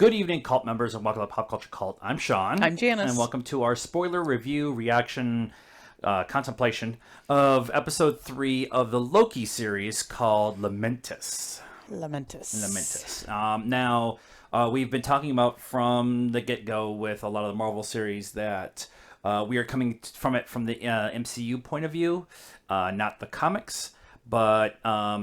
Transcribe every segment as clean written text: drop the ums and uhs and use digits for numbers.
Good evening, cult members, and welcome to Pop Culture Cult. I'm Sean. I'm Janice. And welcome to our spoiler review, reaction, contemplation of episode 3 of the Loki series called Lamentis. Now, we've been talking about from the get-go with a lot of the Marvel series that we are coming from it from the MCU point of view, not the comics. But a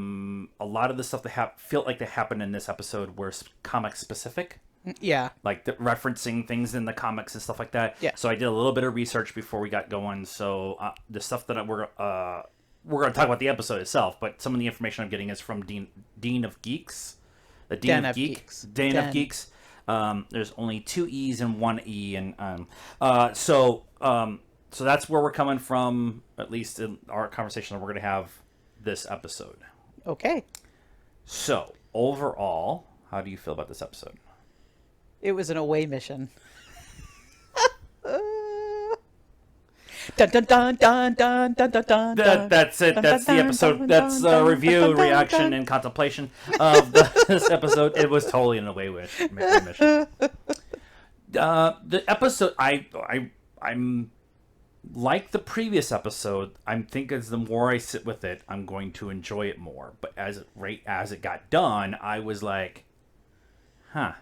lot of the stuff that felt like they happened in this episode were comic specific. Yeah. Like referencing things in the comics and stuff like that. Yeah. So I did a little bit of research before we got going. So the stuff that we're going to talk about the episode itself, but some of the information I'm getting is from Dean of Geeks. The Dean of Geeks. Dean of Geeks. There's only 2 E's and 1 E. And so that's where we're coming from, at least in our conversation that we're going to have this episode. Okay. So, overall, how do you feel about this episode? It was an away mission. Dun, dun, dun, dun, dun, dun, dun, dun, that's it. That's the episode. That's the review, reaction, and contemplation of this episode. It was totally an away mission. The episode, I'm like the previous episode. I'm thinking as the more I sit with it, I'm going to enjoy it more. But as it got done, I was like, huh.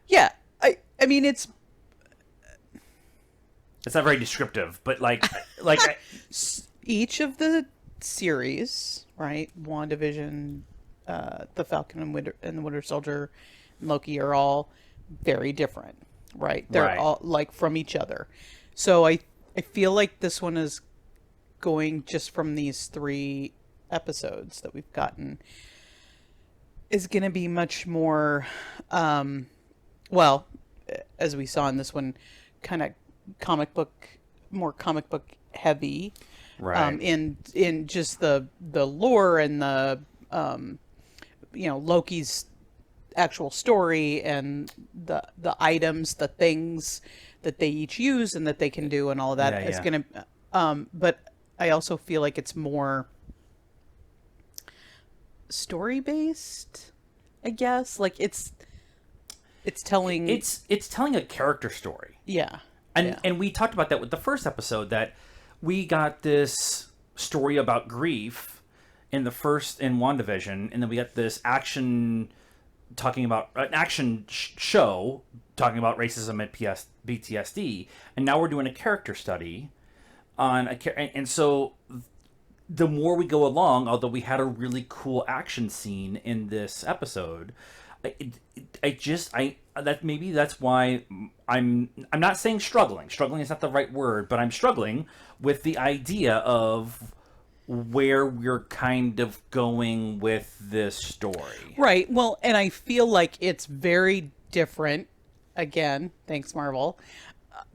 Yeah, I mean it's not very descriptive, but like each of the series, right? WandaVision, the Falcon and the Winter Soldier, and Loki are all very different, right? They're all like from each other. So I feel like this one is going just from these 3 episodes that we've gotten is going to be much more well, as we saw in this one, kind of more comic book heavy, right? In just the lore and the Loki's actual story and the items, the things that they each use and that they can do and all of that is going to. But I also feel like it's more story based. I guess it's telling a character story. Yeah. And we talked about that with the first episode, that we got this story about grief in WandaVision, and then we got this action talking about an action show talking about racism and PTSD, and now we're doing a character study on and so the more we go along, although we had a really cool action scene in this episode, that's why I'm not saying struggling. Struggling is not the right word, but I'm struggling with the idea of where we're kind of going with this story. Right. Well, and I feel like it's very different, again, thanks Marvel,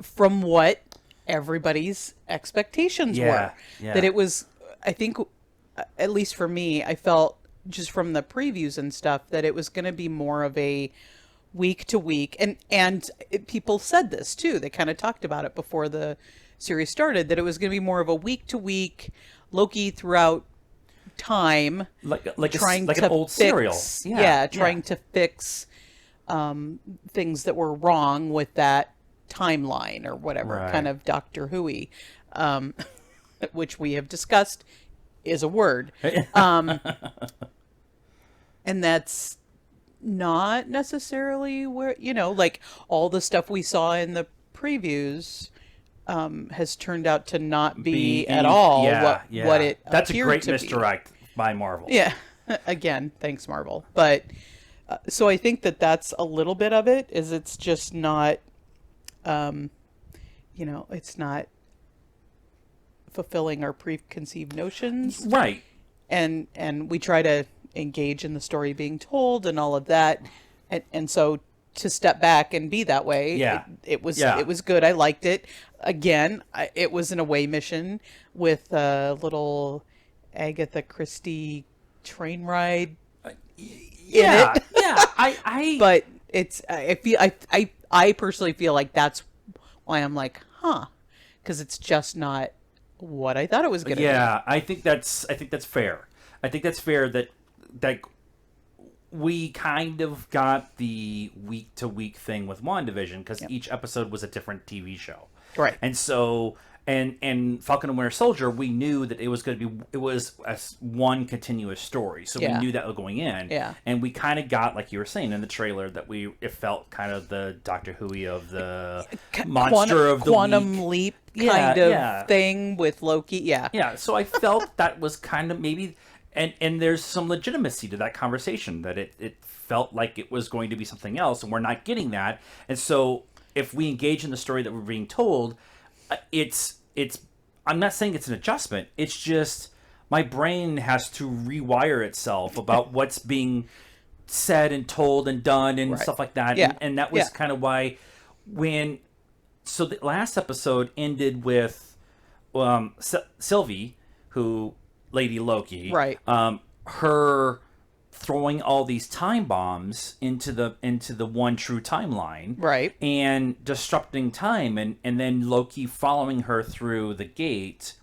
from what everybody's expectations were. Yeah. That it was, I think, at least for me, I felt just from the previews and stuff that it was going to be more of a week to week, and people said this too. They kind of talked about it before the series started, that it was going to be more of a week to week Loki throughout time, like an old serial. Trying to fix things that were wrong with that timeline or whatever, kind of Doctor Who-y, which we have discussed is a word. And that's not necessarily where, like all the stuff we saw in the previews has turned out to not be at all what it That's a great misdirect by Marvel. Yeah. Again, thanks Marvel. But so I think that's a little bit of it, is it's just not it's not fulfilling our preconceived notions. Right. And we try to engage in the story being told and all of that. And so to step back and be that way, it was good. I liked it. Again, it was an away mission with a little Agatha Christie train ride in it. But it's I personally feel like that's why I'm like, because it's just not what I thought it was going to be. Yeah, I think that's fair. I think that's fair that we kind of got the week to week thing with WandaVision because each episode was a different TV show. Right. And so and Falcon and Winter Soldier, we knew that it was going to be one continuous story. So we knew that going in. Yeah. And we kind of got, like you were saying in the trailer, that it felt kind of the Doctor Who of the monster of the quantum week. leap kind of thing with Loki. Yeah. Yeah. So I felt that was kind of maybe, and there's some legitimacy to that conversation, that it felt like it was going to be something else, and we're not getting that. And so if we engage in the story that we're being told, it's I'm not saying it's an adjustment. It's just my brain has to rewire itself about what's being said and told and done and stuff like that. Yeah. And that was kind of why so the last episode ended with Sylvie, who Lady Loki, Right. Her throwing all these time bombs into the one true timeline, Right, and disrupting time, and then Loki following her through the gate.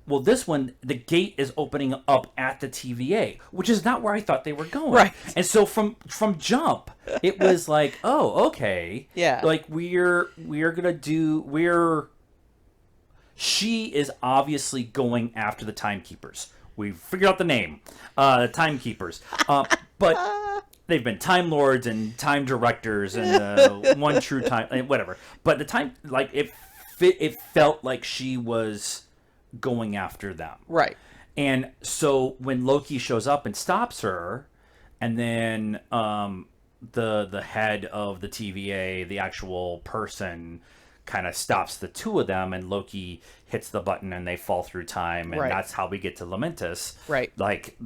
Well, this one, the gate is opening up at the TVA, which is not where I thought they were going. Right. And so from jump, it was like, oh, okay, Yeah. like we're gonna do she is obviously going after the timekeepers. We figured out the name, the Timekeepers. But they've been Time Lords and Time Directors and one true time, whatever. But the time, like it felt like she was going after them. right, And so when Loki shows up and stops her, and then the head of the TVA, the actual person, kind of stops the two of them, and Loki hits the button and they fall through time, and that's how we get to Lamentis. Right. Like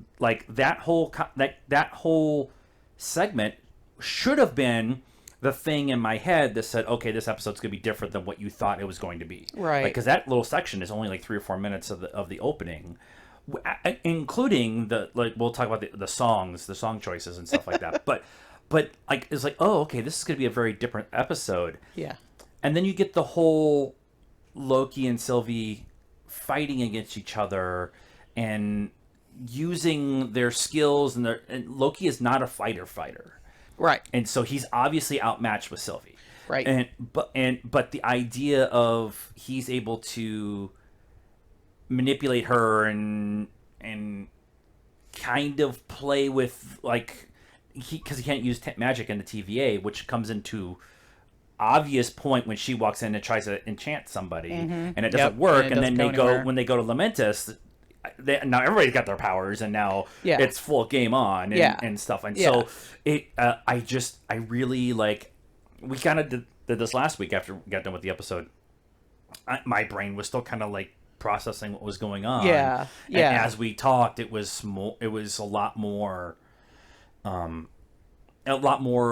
that whole segment should have been the thing in my head that said, okay, this episode's gonna be different than what you thought it was going to be. Right. Because that little section is only like 3 or 4 minutes of the opening, including we'll talk about the songs, the song choices and stuff like that. But like it's like, oh, okay, this is gonna be a very different episode. yeah, And then you get the whole Loki and Sylvie fighting against each other and using their skills, and Loki is not a fighter. right, And so he's obviously outmatched with Sylvie. right, But the idea of he's able to manipulate her and kind of play with, like, because he can't use magic in the TVA, which comes into obvious point when she walks in and tries to enchant somebody, and it doesn't work, and then when they go to Lamentis, now everybody's got their powers, and now it's full game on and stuff. And so I really like, we kind of did this last week after we got done with the episode. My brain was still kind of like processing what was going on. Yeah. And as we talked, it was a lot more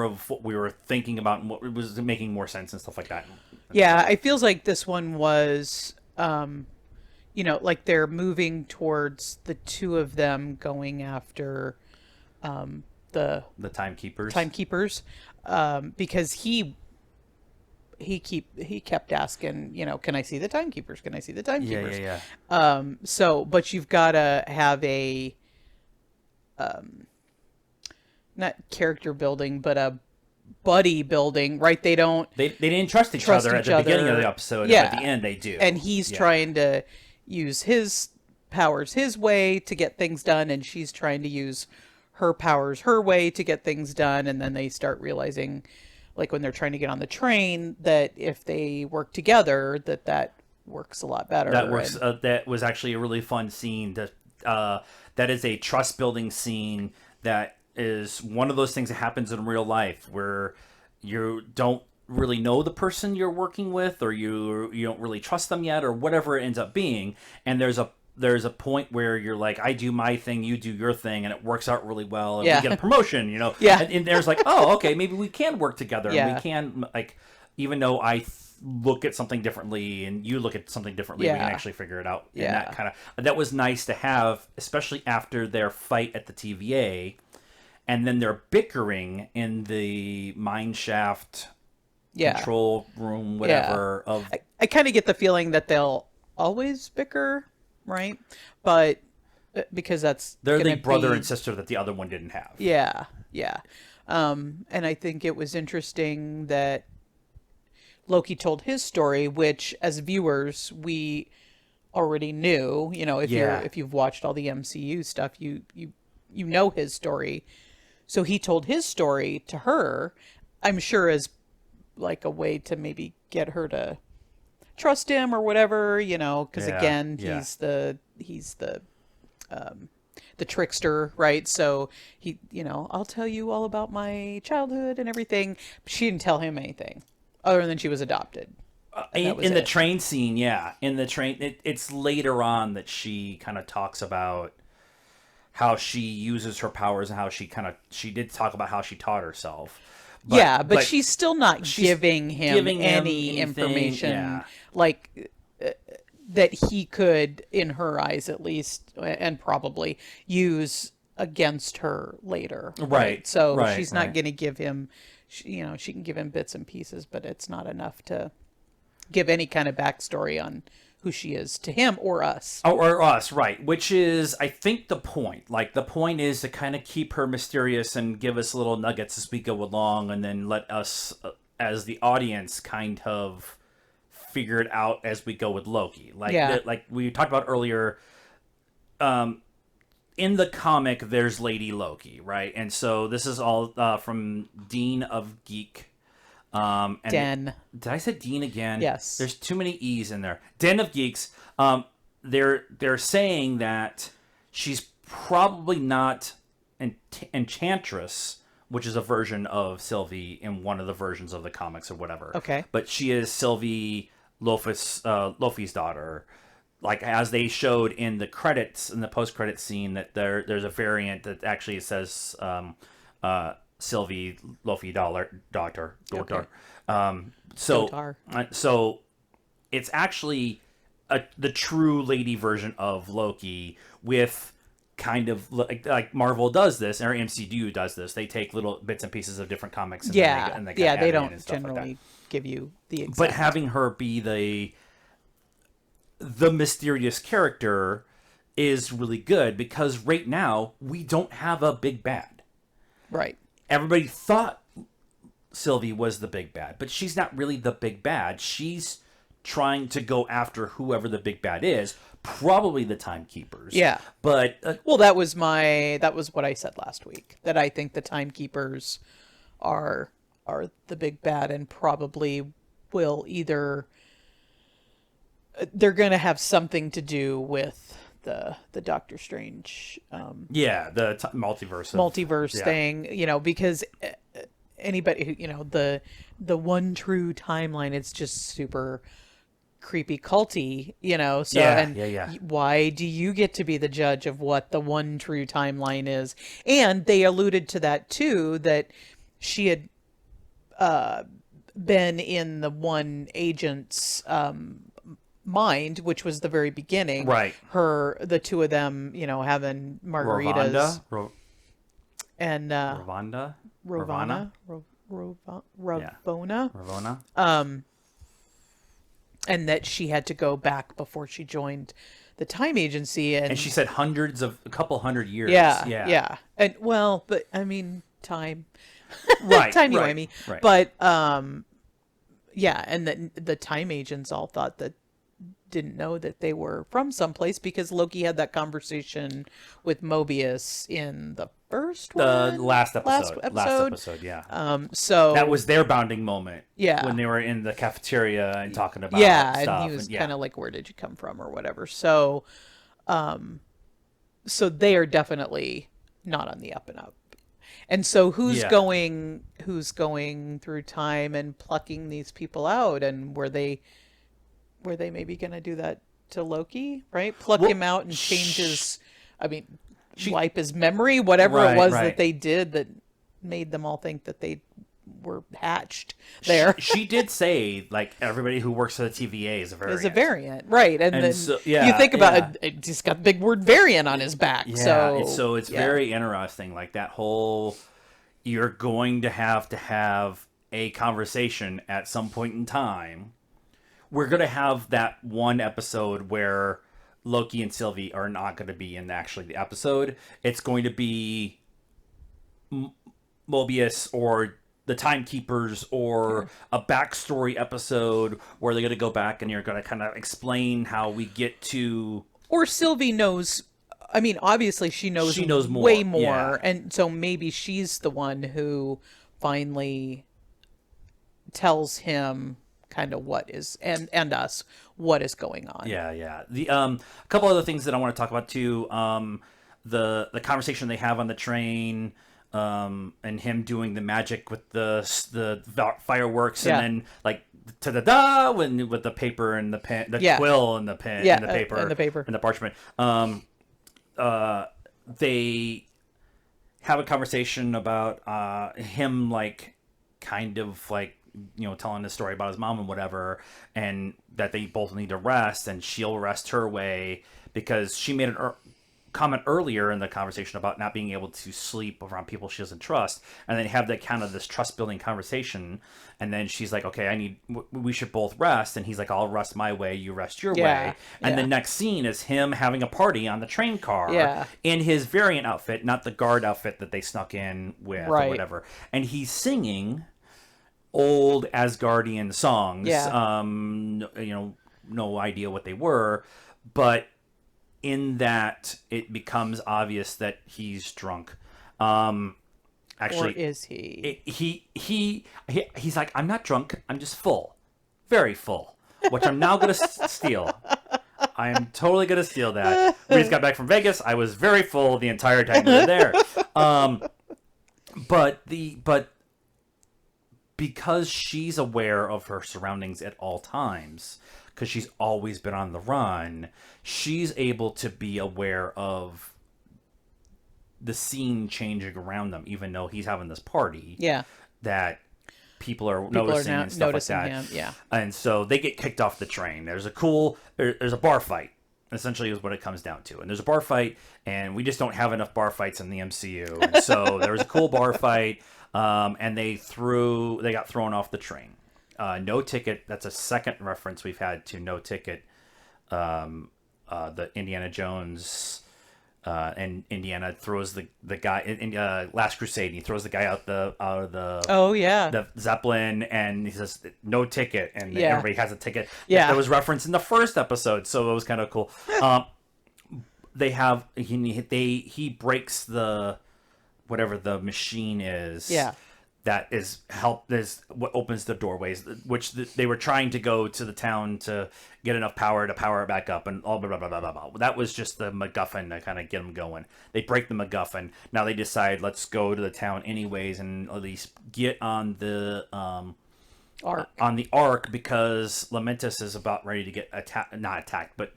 of what we were thinking about, and what was making more sense and stuff like that. Yeah, it feels like this one was, like they're moving towards the two of them going after the timekeepers, because he kept asking, can I see the timekeepers? Can I see the timekeepers? Yeah. So, but you've got to have a not character building, but a buddy building, right? They didn't trust each other at the beginning of the episode. Yeah. And at the end they do. And he's trying to use his powers his way to get things done, and she's trying to use her powers her way to get things done. And then they start realizing, like when they're trying to get on the train, that if they work together, that works a lot better. That works. That was actually a really fun scene. That is a trust building scene. That is one of those things that happens in real life where you don't really know the person you're working with, or you don't really trust them yet, or whatever it ends up being. And there's a point where you're like, I do my thing, you do your thing, and it works out really well, and we get a promotion, Yeah. And there's like, oh, okay, maybe we can work together, Yeah. and we can, like, even though I look at something differently and you look at something differently, we can actually figure it out. Yeah. And that was nice to have, especially after their fight at the TVA, and then they're bickering in the mine shaft control room, whatever. I kind of get the feeling that they'll always bicker, right? But because they're the brother and sister that the other one didn't have. Yeah. yeah. And I think it was interesting that Loki told his story, which as viewers we already knew. You know, Yeah. if you've watched all the MCU stuff, you know his story. So he told his story to her, I'm sure as like a way to maybe get her to trust him or whatever, you know, because Yeah. again, Yeah. he's the trickster, right? So he, you know, I'll tell you all about my childhood and everything. She didn't tell him anything other than she was adopted. And that was In the it. train scene, yeah. In the train, it's later on that she kind of talks about how she uses her powers and how she did talk about how she taught herself. Yeah, but But she's still not she's giving him giving him any anything, information yeah. like that he could, in her eyes at least, and probably use against her later. Right, So right, she's not right. going to give him, you know, she can give him bits and pieces, but it's not enough to give any kind of backstory on who she is to him or us. Or us, right? Which is, I think, the point. Like the point is to kind of keep her mysterious and give us little nuggets as we go along, and then let us, as the audience, kind of figure it out as we go with Loki. Yeah. Like we talked about earlier. In the comic, there's Lady Loki, right? And so this is all from Dean of Geek. And Den. did I say Dean again? Yes. There's too many E's in there. Den of Geeks. They're saying that she's probably not Enchantress, which is a version of Sylvie in one of the versions of the comics or whatever. Okay. But she is Sylvie Lofi's daughter. Like as they showed in the credits, in the post-credit scene, that there's a variant that actually says Sylvie Lofi daughter. Okay. So Dotar. so it's actually the true lady version of Loki with kind of like Marvel does this, or MCU does this. They take little bits and pieces of different comics. And Yeah. and they Yeah, add they it in don't and stuff like that. generally give you the exact. But having her be the mysterious character is really good because right now we don't have a big bad. Right. Everybody thought Sylvie was the big bad, but she's not really the big bad. She's trying to go after whoever the big bad is, probably the Timekeepers. Yeah. But Well, that was what I said last week, that I think the Timekeepers are the big bad and probably will either they're going to have something to do with the Doctor Strange yeah, the multiverse yeah. thing, you know, because anybody who, you know, the one true timeline, it's just super creepy culty, you know, so Yeah, and yeah. why do you get to be the judge of what the one true timeline is? And they alluded to that too, that she had been in the one agent's mind, which was the very beginning, Right. The two of them, you know, having margaritas and Ravonna? Ravonna, Ravonna, Ravonna? and that she had to go back before she joined the time agency, And she said a couple hundred years. yeah, and well, but I mean time, Right, timey-wimey, right. but yeah, and the time agents all thought that, didn't know that they were from someplace because Loki had that conversation with Mobius in the first one, The last episode, yeah. So that was their bonding moment. Yeah. When they were in the cafeteria and talking about yeah, stuff. and he was kind of like, "Where did you come from?" or whatever. So, so they are definitely not on the up and up. And so who's going through time and plucking these people out, and were they maybe going to do that to Loki, right? Pluck him out and change his, wipe his memory, whatever it was that they did that made them all think that they were hatched there. She did say, like, everybody who works at the TVA is a variant. Is a variant, right? And then so, you think about it, just got the big word variant on his back. Yeah, so it's very interesting. Like that whole, you're going to have a conversation at some point in time. We're going to have that one episode where Loki and Sylvie are not going to be in actually the episode. It's going to be Mobius or the Timekeepers or a backstory episode where they're going to go back and you're going to kind of explain how we get to. Or Sylvie knows. I mean, obviously she knows more. way more, Yeah. and so maybe she's the one who finally tells him kind of what is and us what is going on. Yeah. The a couple other things that I want to talk about too. The conversation they have on the train. And him doing the magic with the fireworks, and then like ta-da-da with the paper and the pen, the quill and the pen, and the paper and the parchment. They have a conversation about him like kind of like telling the story about his mom and whatever, and that they both need to rest, and she'll rest her way because she made an comment earlier in the conversation about not being able to sleep around people she doesn't trust, and then have that kind of this trust building conversation, and then she's like, okay, we should both rest, and he's like, I'll rest my way, you rest your way, and the next scene is him having a party on the train car in his variant outfit, not the guard outfit that they snuck in with or whatever, and he's singing old Asgardian songs. No idea what they were, but in that it becomes obvious that he's drunk. Actually, or is he? He's like, I'm not drunk. I'm just full, very full, which I'm now gonna steal. I am totally gonna steal that. We just got back from Vegas. I was very full the entire time we were there. But because she's aware of her surroundings at all times, because she's always been on the run, she's able to be aware of the scene changing around them, even though he's having this party. Yeah. That people are noticing and stuff like that. Him. Yeah. And so they get kicked off the train. There's a bar fight, essentially is what it comes down to. And there's a bar fight, and we just don't have enough bar fights in the MCU. And so there was a cool bar fight, and they got thrown off the train. No Ticket, that's a second reference we've had to No Ticket, the Indiana Jones, and Indiana throws the guy in Last Crusade, and he throws the guy out of the Zeppelin, and he says no ticket, and everybody has a ticket. That was referenced in the first episode, so it was kind of cool. They have he breaks the whatever the machine is. Yeah. That is what opens the doorways, which they were trying to go to the town to get enough power to power it back up, and all blah, blah, blah, blah, blah. That was just the MacGuffin to kind of get them going. They break the MacGuffin. Now they decide, let's go to the town anyways and at least get on the ark because Lamentis is about ready to get not attacked, but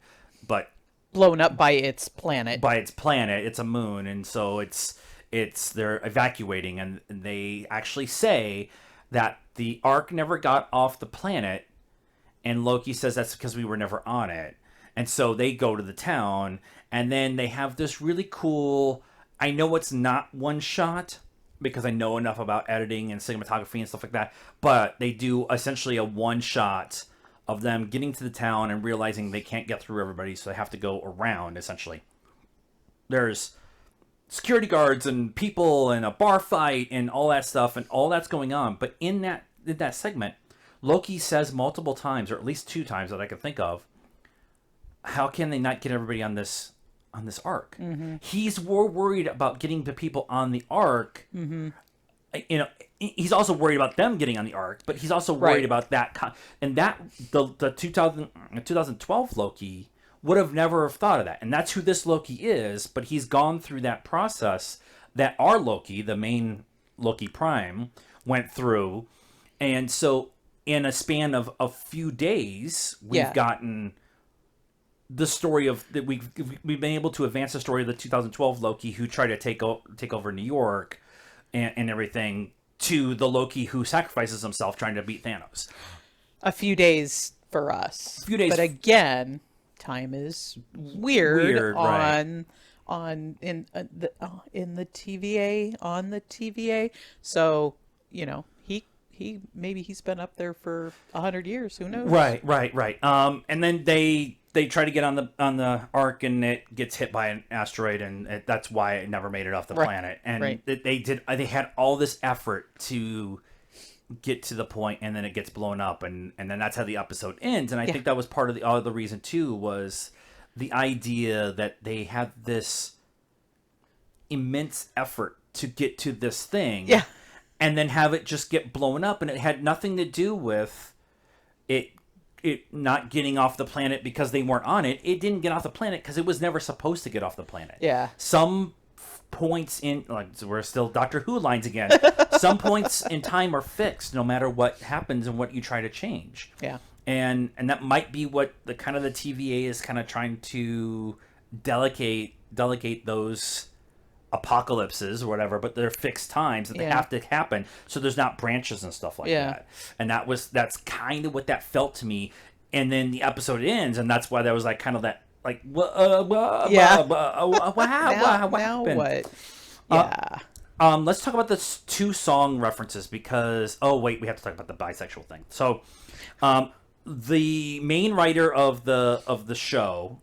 blown up by its planet. It's a moon, and so they're evacuating, and they actually say that the Ark never got off the planet, and Loki says that's because we were never on it. And so they go to the town, and then they have this really cool, I know it's not one shot because I know enough about editing and cinematography and stuff like that, but they do essentially a one shot of them getting to the town and realizing they can't get through everybody, so they have to go around, essentially. There's security guards and people and a bar fight and all that stuff, and all that's going on. But in that segment, Loki says multiple times, or at least 2 times that I can think of, how can they not get everybody on this ark? Mm-hmm. He's more worried about getting the people on the ark. Mm-hmm. He's also worried about them getting on the ark, but he's also worried about that. And that the 2012 Loki would have never have thought of that. And that's who this Loki is, but he's gone through that process that our Loki, the main Loki Prime, went through. And so in a span of a few days, we've gotten the story of that we've been able to advance the story of the 2012 Loki who tried to take over New York and everything, to the Loki who sacrifices himself trying to beat Thanos. A few days for us. A few days. But again, time is weird in the TVA, on the TVA. So, he's been up there for 100 years. Who knows? Right. And then they they try to get on the Ark, and it gets hit by an asteroid, and that's why it never made it off the planet. And they had all this effort to get to the point, and then it gets blown up, and then that's how the episode ends. And I think that was part of the other reason too, was the idea that they had this immense effort to get to this thing, and then have it just get blown up, and it had nothing to do with it not getting off the planet because they weren't on it. It didn't get off the planet because it was never supposed to get off the planet. Yeah. Some points in, like, so we're still Doctor Who lines again. Some points in time are fixed no matter what happens and what you try to change. Yeah. And that might be what the kind of the TVA is kind of trying to delegate those apocalypses or whatever, but they're fixed times that they have to happen, so there's not branches and stuff like that. And that's kind of what that felt to me. And then the episode ends, and that's why there was like kind of that like what happened? Let's talk about the 2 song references, because we have to talk about the bisexual thing. So the main writer of the show,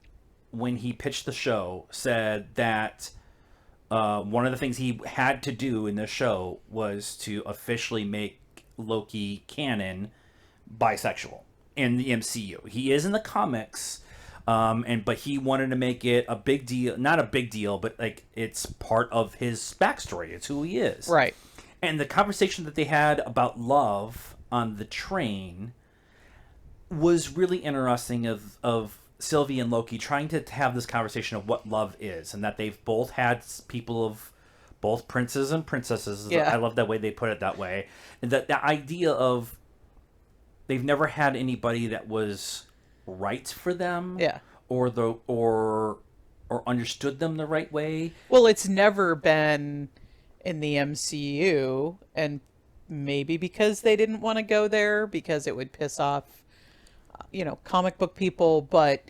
when he pitched the show, said that one of the things he had to do in this show was to officially make Loki canon bisexual in the MCU. He is in the comics, but he wanted to make it a big deal, not a big deal, but like it's part of his backstory. It's who he is. Right. And the conversation that they had about love on the train was really interesting, of Sylvie and Loki trying to have this conversation of what love is, and that they've both had people of both princes and princesses. I love that way they put it that way. And that the idea of they've never had anybody that was right for them, or understood them the right way. Well, it's never been in the MCU, and maybe because they didn't want to go there because it would piss off comic book people, but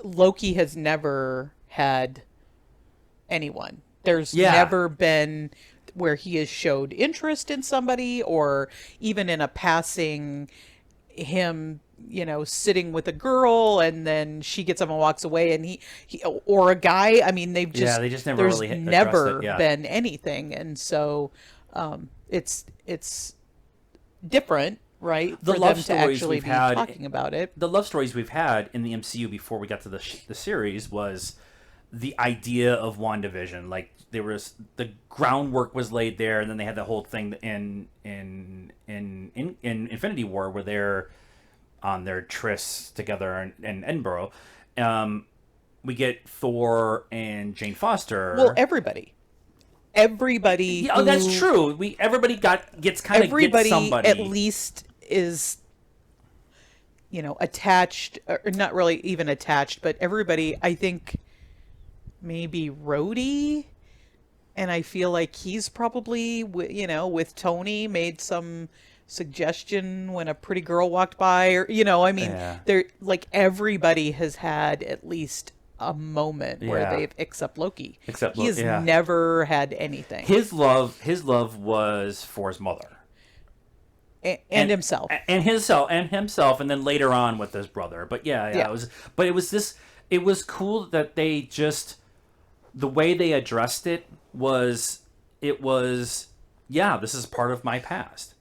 Loki has never had anyone. There's never been where he has showed interest in somebody, or even in a passing, him sitting with a girl and then she gets up and walks away, and he or a guy. I mean, they just never really never been anything, and so it's different. Right, the for love them stories to actually we've be had, talking about it. The love stories we've had in the MCU before we got to the series was the idea of WandaVision. Like, there was the groundwork was laid there, and then they had the whole thing in Infinity War where they're on their tryst together in Edinburgh. We get Thor and Jane Foster. Well, everybody. Yeah, that's true. Everybody gets somebody. At least is attached, or not really even attached, but everybody, I think, maybe Rhodey, and I feel like he's probably with Tony made some suggestion when a pretty girl walked by, or they're like, everybody has had at least a moment where they've, except Loki. He has never had anything. His love was for his mother. And himself. And himself, and then later on with his brother. But it was cool that they just, the way they addressed it was this is part of my past.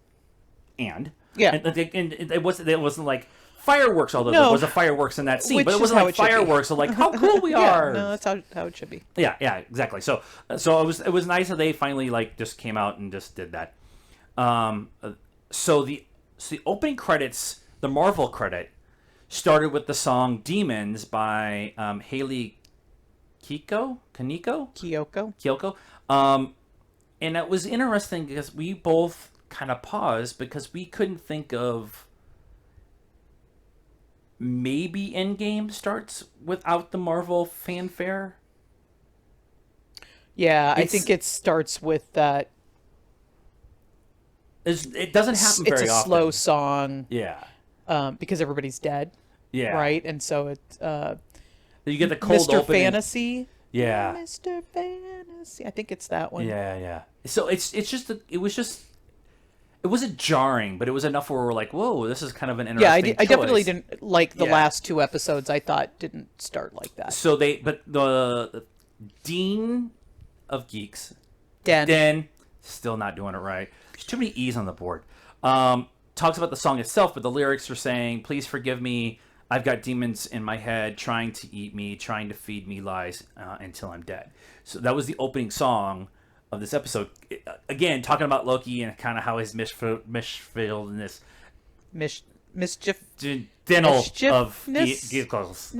And it wasn't like fireworks, although there was a fireworks in that scene, but it wasn't like fireworks. So like, how cool we are. No, that's how it should be. Yeah, exactly. So it was nice that they finally like just came out and just did that. So the opening credits, the Marvel credit, started with the song "Demons" by Hayley Kiyoko. And it was interesting because we both kind of paused because we couldn't think of. Maybe Endgame starts without the Marvel fanfare. Yeah, I think it starts with that. It doesn't happen very often. It's a slow song. Yeah. Because everybody's dead. Yeah. Right, and so it's. You get the cold Mr. opening. Fantasy. Yeah. Mr. Fantasy. I think it's that one. Yeah. So it was just it wasn't jarring, but it was enough where we're like, whoa, this is kind of an Yeah, interesting I definitely choice. didn't like the Yeah. last two episodes. I thought didn't start like that. So but the Dean of Geeks, Den. Den, still not doing it right. There's too many E's on the board. Talks about the song itself, but the lyrics are saying, please forgive me. I've got demons in my head trying to eat me, trying to feed me lies until I'm dead. So that was the opening song of this episode. Again, talking about Loki and kind of how his misfieldness, Mischief. dental of Mischievousness? vehicles.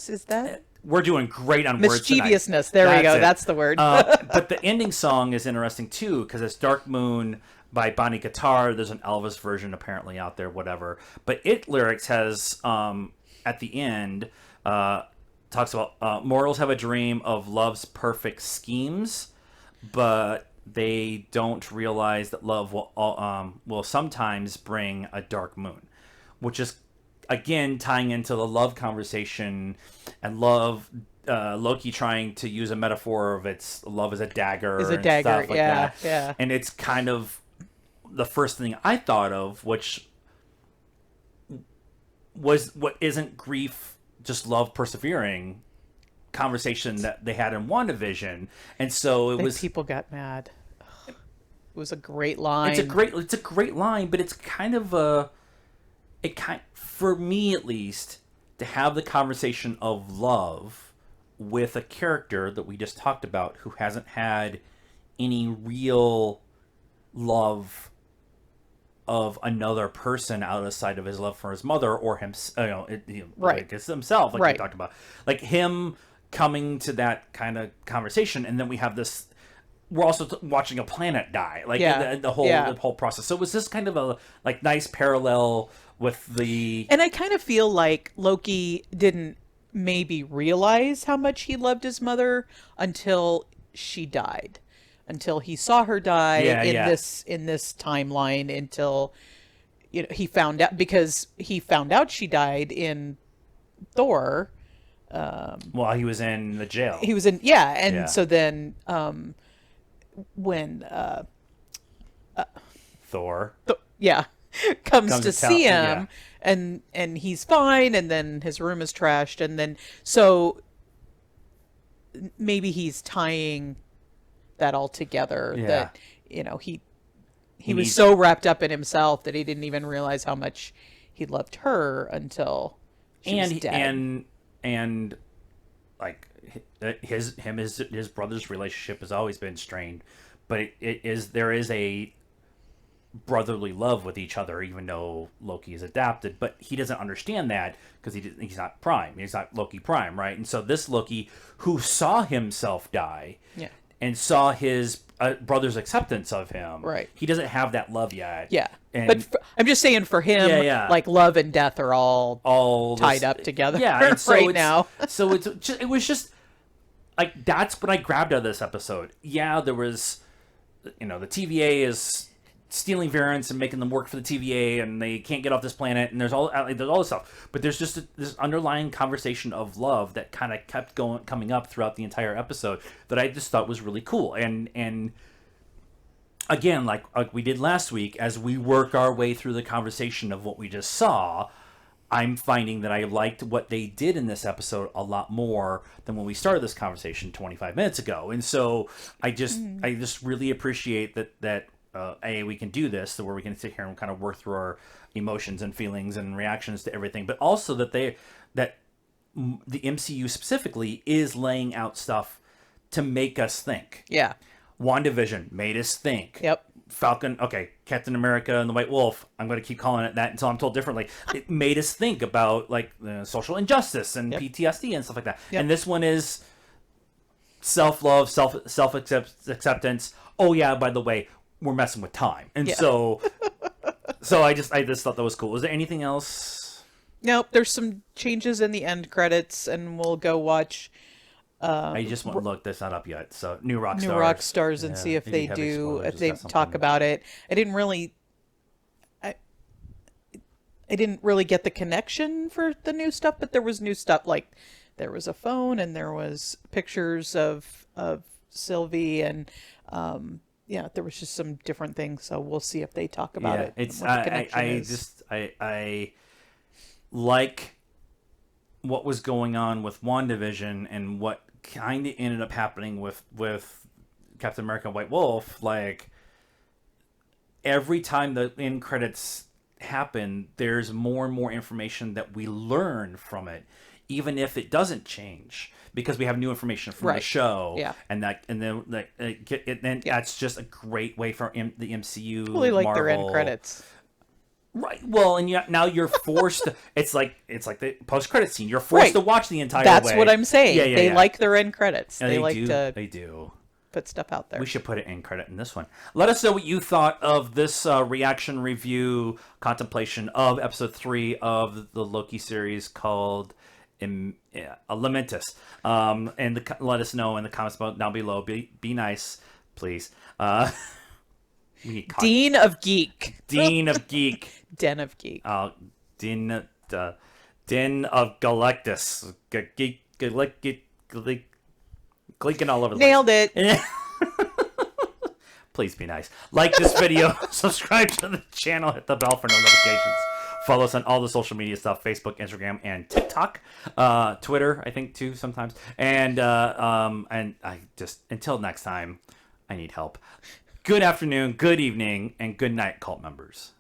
Is that We're doing great on words tonight. mischievousness? There we go. it. That's the word. But the ending song is interesting too because it's Dark Moon by Bonnie Guitar. There's an Elvis version apparently out there, whatever. But it lyrics has at the end talks about mortals have a dream of love's perfect schemes, but they don't realize that love will sometimes bring a dark moon, which is again tying into the love conversation and love. Loki trying to use a metaphor of its love as a dagger, Is a and dagger, stuff like yeah, that. yeah. And it's kind of the first thing I thought of, which was what isn't grief just love persevering conversation that they had in WandaVision, and so it was People got mad. It was a great line. it's a great line, but it's kind of for me at least to have the conversation of love with a character that we just talked about who hasn't had any real love of another person outside of his love for his mother or him, Right. like it's himself, like Right. we talked about, like him coming to that kind of conversation, and then we have this. We're also watching a planet die, like Yeah. the whole process. So it was this kind of a like nice parallel with the. And I kind of feel like Loki didn't maybe realize how much he loved his mother until she died, until he saw her die in this timeline, until he found out, because he found out she died in Thor. While he was in the jail, He was in so then when Thor. yeah comes to tell- see him, and he's fine, and then his room is trashed, and then so maybe he's tying that all together, Yeah. that he was needs- so wrapped up in himself that he didn't even realize how much he loved her until she was dead. And like his brother's relationship has always been strained, but there is a brotherly love with each other, even though Loki is adapted, but he doesn't understand that because he's not Prime, he's not Loki Prime, right? And so this Loki who saw himself die, Yeah. and saw his brother's acceptance of him, Right. He doesn't have that love yet, Yeah, And but I'm just saying, for him, Yeah. like love and death are all tied this- up together, yeah, and so right it's, now. So it was just like that's what I grabbed out of this episode. Yeah, there was, the TVA is stealing variants and making them work for the TVA, and they can't get off this planet, and there's all this stuff. But there's just this underlying conversation of love that kind of kept coming up throughout the entire episode that I just thought was really cool. And again, like we did last week, as we work our way through the conversation of what we just saw, I'm finding that I liked what they did in this episode a lot more than when we started this conversation 25 minutes ago. And so I just really appreciate that we can do this, so where we can sit here and kind of work through our emotions and feelings and reactions to everything, but also that the MCU specifically is laying out stuff to make us think. Yeah. WandaVision made us think. Yep. Falcon, okay, Captain America and the White Wolf, I'm going to keep calling it that until I'm told differently. It made us think about like social injustice and PTSD and stuff like that. Yep. And this one is self-love, self-acceptance. Oh yeah, by the way, we're messing with time. And so I just thought that was cool. Was there anything else? Nope, there's some changes in the end credits, and we'll go watch I just want to look. That's not up yet. So New Rock Stars and see if you they have do, spoilers, if is they that talk something? about it. I didn't really get the connection for the new stuff, but there was new stuff, like there was a phone and there was pictures of Sylvie, and yeah, there was just some different things. So we'll see if they talk about it. It's What the connection I is. just I like what was going on with WandaVision and what kind of ended up happening with Captain America and White Wolf. Like every time the end credits happen, there's more and more information that we learn from it, even if it doesn't change, because we have new information from the Right. show. Yeah. And then that's just a great way for the MCU. Really like their end Marvel. credits. Right. Well, and now you're forced. It's like the post credit scene. You're forced Right. to watch the entire. That's way. what I'm saying. Yeah, yeah, They yeah. like their end credits. And they like do. to They do. put stuff out there. We should put it in credit in this one. Let us know what you thought of this reaction review contemplation of episode 3 of the Loki series called Lamentis. And let us know in the comments down below. Be nice, please. We need Dean of Geek. Dean of Geek. Den of Geek. Den of Galactus. Gleeking all over the Nailed place. it. Please be nice. Like this video, subscribe to the channel, hit the bell for notifications. Follow us on all the social media stuff, Facebook, Instagram, and TikTok. Twitter, I think, too, sometimes. And I just, until next time, I need help. Good afternoon, good evening, and good night, cult members.